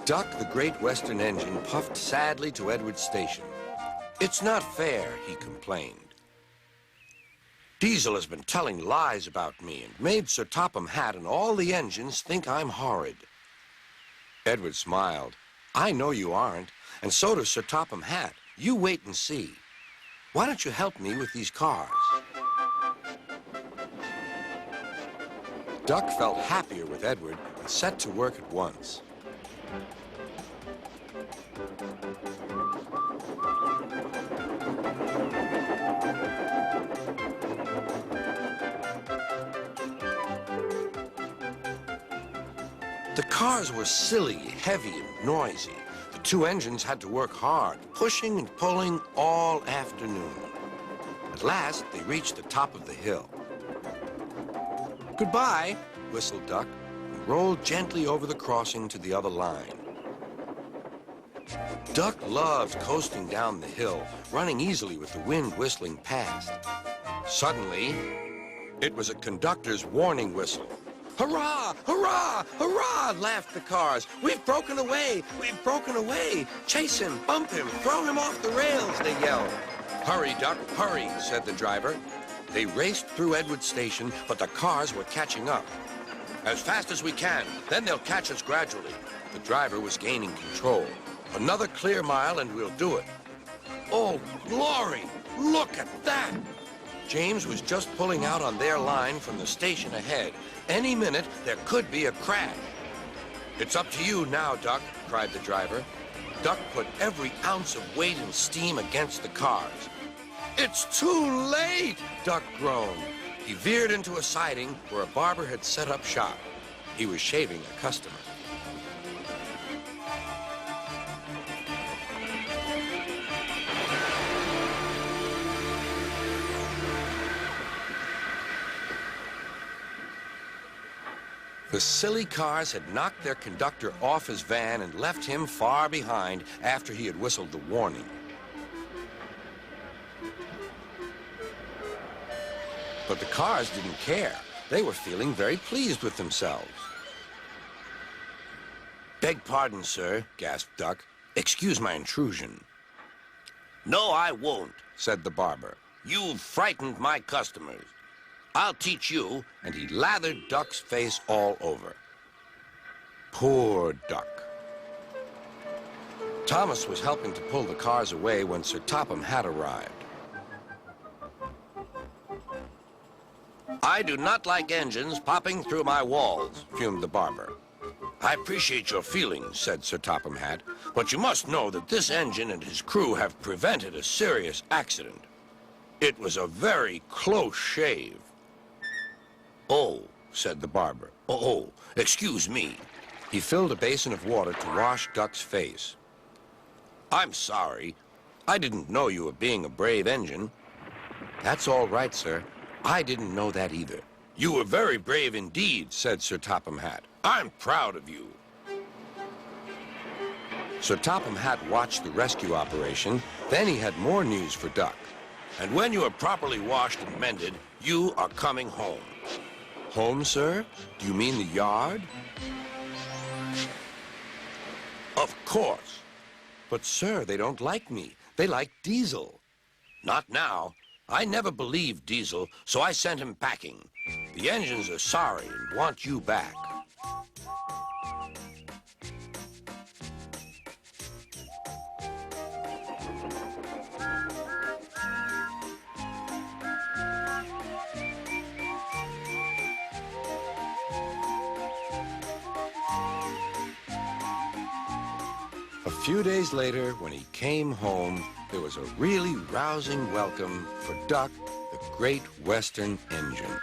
Duck, the Great Western Engine, puffed sadly to Edward's station. "It's not fair," he complained. "Diesel has been telling lies about me and made Sir Topham Hatt and all the engines think I'm horrid." Edward smiled. "I know you aren't, and so does Sir Topham Hatt. You wait and see. Why don't you help me with these cars?" Duck felt happier with Edward and set to work at once. The cars were silly, heavy, and noisy. The two engines had to work hard, pushing and pulling all afternoon. At last, they reached the top of the hill. "Goodbye," whistled Duck, and rolled gently over the crossing to the other line. Duck loved coasting down the hill, running easily with the wind whistling past. Suddenly, it was a conductor's warning whistle. "Hurrah! Hurrah! Hurrah!" laughed the cars. "We've broken away! We've broken away! Chase him! Bump him! Throw him off the rails!" they yelled. "Hurry, Duck, hurry," said the driver. They raced through Edward Station, but the cars were catching up. "As fast as we can, then they'll catch us gradually." The driver was gaining control. "Another clear mile and we'll do it." "Oh, glory! Look at that!" James was just pulling out on their line from the station ahead. Any minute, there could be a crash. "It's up to you now, Duck," cried the driver. Duck put every ounce of weight and steam against the cars. "It's too late!" Duck groaned. He veered into a siding where a barber had set up shop. He was shaving a customer. The silly cars had knocked their conductor off his van and left him far behind after he had whistled the warning. But the cars didn't care. They were feeling very pleased with themselves. "Beg pardon, sir," gasped Duck. "Excuse my intrusion." "No, I won't," said the barber. "You've frightened my customers. I'll teach you," and he lathered Duck's face all over. Poor Duck. Thomas was helping to pull the cars away when Sir Topham Hatt arrived. "I do not like engines popping through my walls," fumed the barber. "I appreciate your feelings," said Sir Topham Hatt, "but you must know that this engine and his crew have prevented a serious accident. It was a very close shave." "Oh," said the barber. Oh, excuse me." He filled a basin of water to wash Duck's face. "I'm sorry. I didn't know you were being a brave engine." "That's all right, sir. I didn't know that either." "You were very brave indeed," said Sir Topham Hatt. "I'm proud of you." Sir Topham Hatt watched the rescue operation. Then he had more news for Duck. "And when you are properly washed and mended, you are coming home." "Home, sir? Do you mean the yard?" "Of course." "But, sir, they don't like me. They like Diesel." "Not now. I never believed Diesel, so I sent him packing. The engines are sorry and want you back." A few days later, when he came home, there was a really rousing welcome for Duck, the Great Western Engine.